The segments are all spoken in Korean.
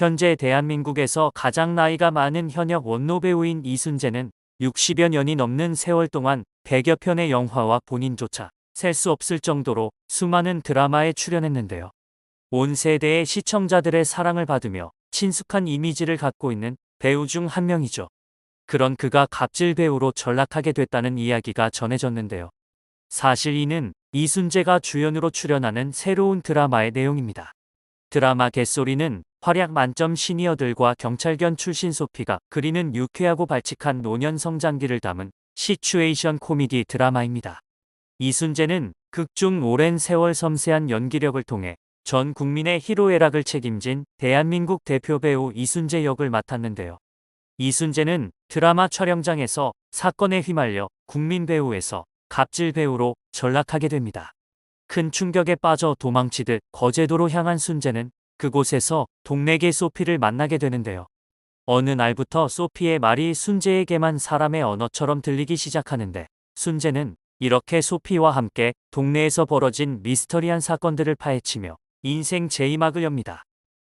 현재 대한민국에서 가장 나이가 많은 현역 원로 배우인 이순재는 60여 년이 넘는 세월 동안 100여 편의 영화와 본인조차 셀 수 없을 정도로 수많은 드라마에 출연했는데요. 온 세대의 시청자들의 사랑을 받으며 친숙한 이미지를 갖고 있는 배우 중 한 명이죠. 그런 그가 갑질 배우로 전락하게 됐다는 이야기가 전해졌는데요. 사실 이는 이순재가 주연으로 출연하는 새로운 드라마의 내용입니다. 드라마 개소리는 활약 만점 시니어들과 경찰견 출신 소피가 그리는 유쾌하고 발칙한 노년 성장기를 담은 시츄에이션 코미디 드라마입니다. 이순재는 극중 오랜 세월 섬세한 연기력을 통해 전 국민의 희로애락을 책임진 대한민국 대표 배우 이순재 역을 맡았는데요. 이순재는 드라마 촬영장에서 사건에 휘말려 국민 배우에서 갑질 배우로 전락하게 됩니다. 큰 충격에 빠져 도망치듯 거제도로 향한 순재는 그곳에서 동네개 소피를 만나게 되는데요. 어느 날부터 소피의 말이 순재에게만 사람의 언어처럼 들리기 시작하는데 순재는 이렇게 소피와 함께 동네에서 벌어진 미스터리한 사건들을 파헤치며 인생 제2막을 엽니다.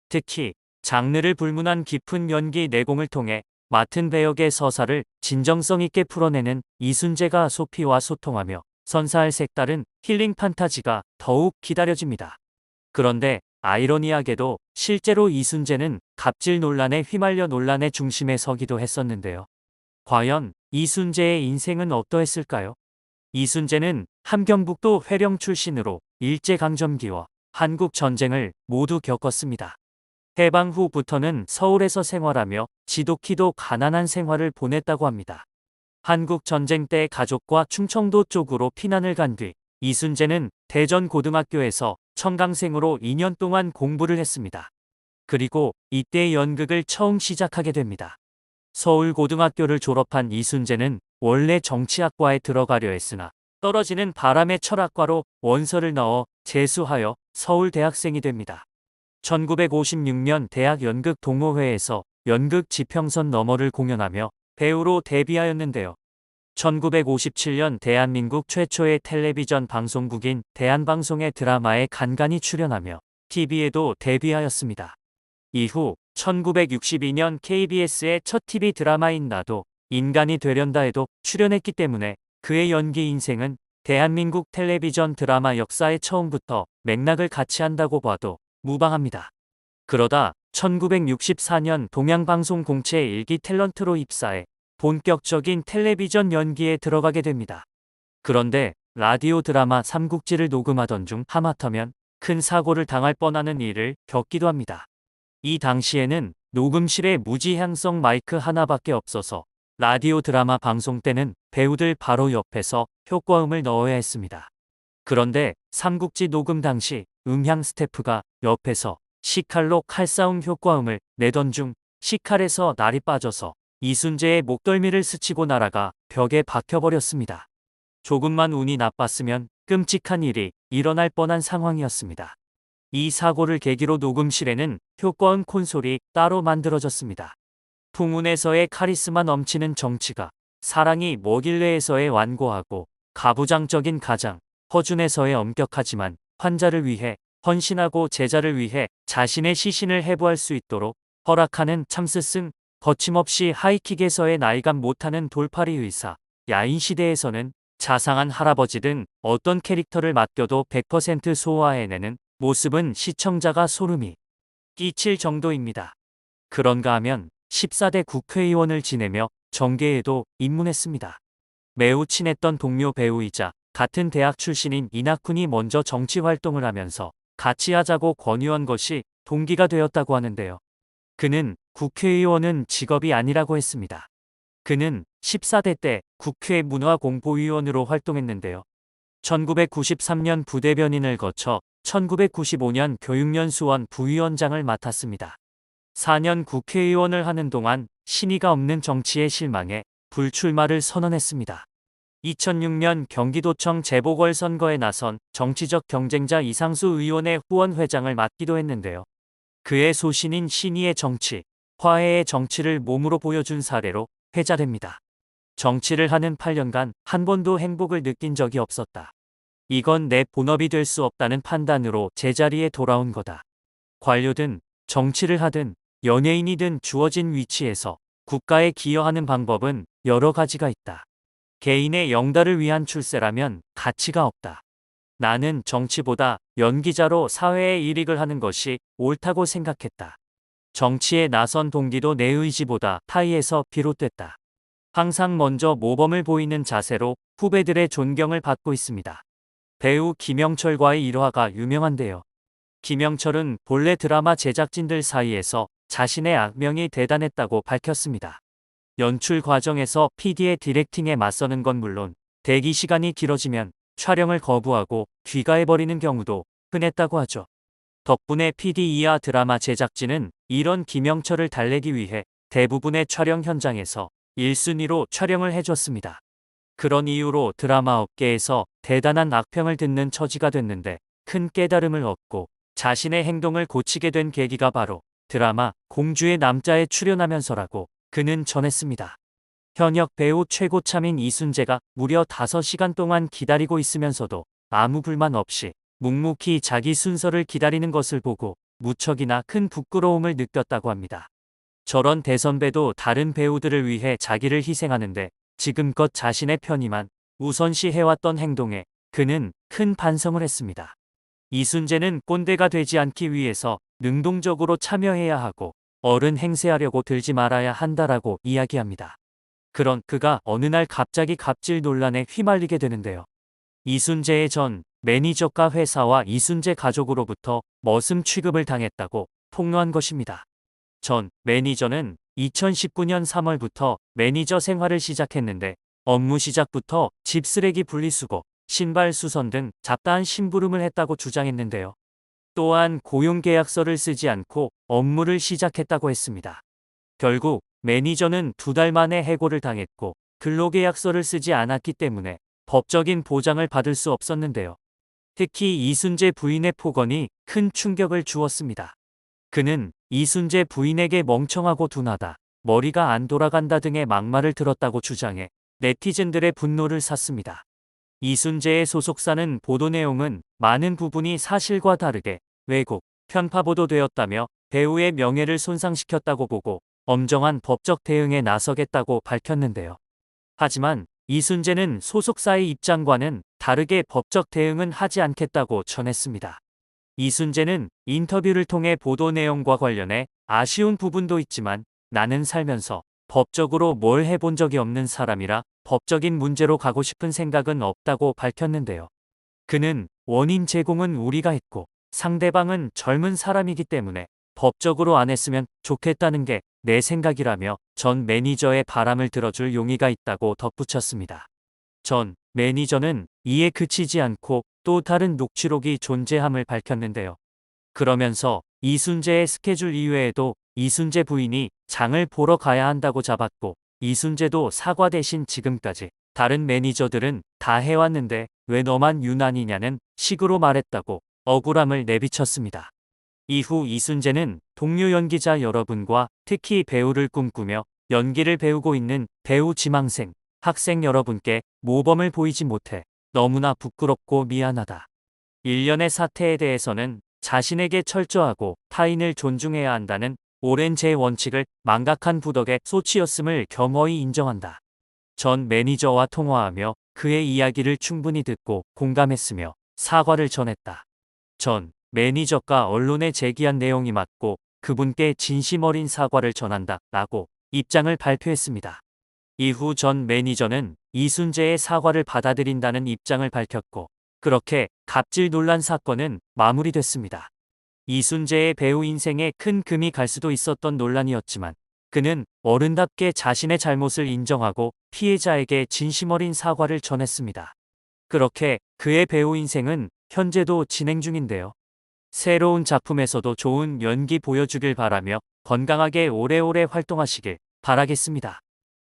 특히 장르를 불문한 깊은 연기 내공을 통해 맡은 배역의 서사를 진정성 있게 풀어내는 이순재가 소피와 소통하며 선사할 색다른 힐링 판타지가 더욱 기다려집니다. 그런데 아이러니하게도 실제로 이순재는 갑질 논란에 휘말려 논란의 중심에 서기도 했었는데요. 과연 이순재의 인생은 어떠했을까요? 이순재는 함경북도 회령 출신으로 일제강점기와 한국전쟁을 모두 겪었습니다. 해방 후부터는 서울에서 생활하며 지독히도 가난한 생활을 보냈다고 합니다. 한국전쟁 때 가족과 충청도 쪽으로 피난을 간 뒤 이순재는 대전고등학교에서 청강생으로 2년 동안 공부를 했습니다. 그리고 이때 연극을 처음 시작하게 됩니다. 서울고등학교를 졸업한 이순재는 원래 정치학과에 들어가려 했으나 떨어지는 바람에 철학과로 원서를 넣어 재수하여 서울대학생이 됩니다. 1956년 대학 연극 동호회에서 연극 지평선 너머를 공연하며 배우로 데뷔하였는데요. 1957년 대한민국 최초의 텔레비전 방송국인 대한방송의 드라마에 간간히 출연하며 TV에도 데뷔하였습니다. 이후 1962년 KBS의 첫 TV 드라마인 나도 인간이 되련다에도 출연했기 때문에 그의 연기 인생은 대한민국 텔레비전 드라마 역사의 처음부터 맥락을 같이 한다고 봐도 무방합니다. 그러다 1964년 동양방송 공채 1기 탤런트로 입사해 본격적인 텔레비전 연기에 들어가게 됩니다. 그런데 라디오 드라마 삼국지를 녹음하던 중 하마터면 큰 사고를 당할 뻔하는 일을 겪기도 합니다. 이 당시에는 녹음실에 무지향성 마이크 하나밖에 없어서 라디오 드라마 방송 때는 배우들 바로 옆에서 효과음을 넣어야 했습니다. 그런데 삼국지 녹음 당시 음향 스태프가 옆에서 시칼로 칼싸움 효과음을 내던 중 시칼에서 날이 빠져서 이순재의 목덜미를 스치고 날아가 벽에 박혀버렸습니다. 조금만 운이 나빴으면 끔찍한 일이 일어날 뻔한 상황이었습니다. 이 사고를 계기로 녹음실에는 효과음 콘솔이 따로 만들어졌습니다. 풍운에서의 카리스마 넘치는 정치가, 사랑이 뭐길래에서의 완고하고 가부장적인 가장, 허준에서의 엄격하지만 환자를 위해 헌신하고 제자를 위해 자신의 시신을 해부할 수 있도록 허락하는 참스승, 거침없이 하이킥에서의 날감 못하는 돌팔이 의사, 야인시대에서는 자상한 할아버지 등 어떤 캐릭터를 맡겨도 100% 소화해내는 모습은 시청자가 소름이 끼칠 정도입니다. 그런가 하면 14대 국회의원을 지내며 정계에도 입문했습니다. 매우 친했던 동료 배우이자 같은 대학 출신인 이낙훈이 먼저 정치 활동을 하면서 같이 하자고 권유한 것이 동기가 되었다고 하는데요. 그는 국회의원은 직업이 아니라고 했습니다. 그는 14대 때 국회 문화공보위원으로 활동했는데요. 1993년 부대변인을 거쳐 1995년 교육연수원 부위원장을 맡았습니다. 4년 국회의원을 하는 동안 신의가 없는 정치에 실망해 불출마를 선언했습니다. 2006년 경기도청 재보궐선거에 나선 정치적 경쟁자 이상수 의원의 후원회장을 맡기도 했는데요. 그의 소신인 신의의 정치, 화해의 정치를 몸으로 보여준 사례로 회자됩니다. 정치를 하는 8년간 한 번도 행복을 느낀 적이 없었다. 이건 내 본업이 될 수 없다는 판단으로 제자리에 돌아온 거다. 관료든 정치를 하든 연예인이든 주어진 위치에서 국가에 기여하는 방법은 여러 가지가 있다. 개인의 영달을 위한 출세라면 가치가 없다. 나는 정치보다 연기자로 사회에 이익을 하는 것이 옳다고 생각했다. 정치에 나선 동기도 내 의지보다 타의에서 비롯됐다. 항상 먼저 모범을 보이는 자세로 후배들의 존경을 받고 있습니다. 배우 김영철과의 일화가 유명한데요. 김영철은 본래 드라마 제작진들 사이에서 자신의 악명이 대단했다고 밝혔습니다. 연출 과정에서 PD의 디렉팅에 맞서는 건 물론 대기 시간이 길어지면 촬영을 거부하고 귀가해버리는 경우도 흔했다고 하죠. 덕분에 PD 이하 드라마 제작진은 이런 김영철을 달래기 위해 대부분의 촬영 현장에서 1순위로 촬영을 해줬습니다. 그런 이유로 드라마 업계에서 대단한 악평을 듣는 처지가 됐는데 큰 깨달음을 얻고 자신의 행동을 고치게 된 계기가 바로 드라마 공주의 남자에 출연하면서라고 그는 전했습니다. 현역 배우 최고참인 이순재가 무려 5시간 동안 기다리고 있으면서도 아무 불만 없이 묵묵히 자기 순서를 기다리는 것을 보고 무척이나 큰 부끄러움을 느꼈다고 합니다. 저런 대선배도 다른 배우들을 위해 자기를 희생하는데 지금껏 자신의 편의만 우선시 해왔던 행동에 그는 큰 반성을 했습니다. 이순재는 꼰대가 되지 않기 위해서 능동적으로 참여해야 하고 어른 행세하려고 들지 말아야 한다라고 이야기합니다. 그런 그가 어느 날 갑자기 갑질 논란에 휘말리게 되는데요. 이순재의 전 매니저가 회사와 이순재 가족으로부터 머슴 취급을 당했다고 폭로한 것입니다. 전 매니저는 2019년 3월부터 매니저 생활을 시작했는데 업무 시작부터 집 쓰레기 분리수거, 신발 수선 등 잡다한 심부름을 했다고 주장했는데요. 또한 고용계약서를 쓰지 않고 업무를 시작했다고 했습니다. 결국 매니저는 2달 만에 해고를 당했고 근로계약서를 쓰지 않았기 때문에 법적인 보장을 받을 수 없었는데요. 특히 이순재 부인의 폭언이 큰 충격을 주었습니다. 그는 이순재 부인에게 멍청하고 둔하다, 머리가 안 돌아간다 등의 막말을 들었다고 주장해 네티즌들의 분노를 샀습니다. 이순재의 소속사는 보도 내용은 많은 부분이 사실과 다르게 왜곡, 편파 보도되었다며 배우의 명예를 손상시켰다고 보고 엄정한 법적 대응에 나서겠다고 밝혔는데요. 하지만 이순재는 소속사의 입장과는 다르게 법적 대응은 하지 않겠다고 전했습니다. 이순재는 인터뷰를 통해 보도 내용과 관련해 아쉬운 부분도 있지만 나는 살면서 법적으로 뭘 해본 적이 없는 사람이라 법적인 문제로 가고 싶은 생각은 없다고 밝혔는데요. 그는 원인 제공은 우리가 했고 상대방은 젊은 사람이기 때문에 법적으로 안 했으면 좋겠다는 게 내 생각이라며 전 매니저의 바람을 들어줄 용의가 있다고 덧붙였습니다. 전 매니저는 이에 그치지 않고 또 다른 녹취록이 존재함을 밝혔는데요. 그러면서 이순재의 스케줄 이외에도 이순재 부인이 장을 보러 가야 한다고 잡았고 이순재도 사과 대신 지금까지 다른 매니저들은 다 해왔는데 왜 너만 유난이냐는 식으로 말했다고 억울함을 내비쳤습니다. 이후 이순재는 동료 연기자 여러분과 특히 배우를 꿈꾸며 연기를 배우고 있는 배우 지망생, 학생 여러분께 모범을 보이지 못해 너무나 부끄럽고 미안하다. 일련의 사태에 대해서는 자신에게 철저하고 타인을 존중해야 한다는 오랜 제 원칙을 망각한 부덕의 소치였음을 겸허히 인정한다. 전 매니저와 통화하며 그의 이야기를 충분히 듣고 공감했으며 사과를 전했다. 전 매니저가 언론에 제기한 내용이 맞고 그분께 진심 어린 사과를 전한다 라고 입장을 발표했습니다. 이후 전 매니저는 이순재의 사과를 받아들인다는 입장을 밝혔고 그렇게 갑질 논란 사건은 마무리됐습니다. 이순재의 배우 인생에 큰 금이 갈 수도 있었던 논란이었지만 그는 어른답게 자신의 잘못을 인정하고 피해자에게 진심 어린 사과를 전했습니다. 그렇게 그의 배우 인생은 현재도 진행 중인데요. 새로운 작품에서도 좋은 연기 보여주길 바라며 건강하게 오래오래 활동하시길 바라겠습니다.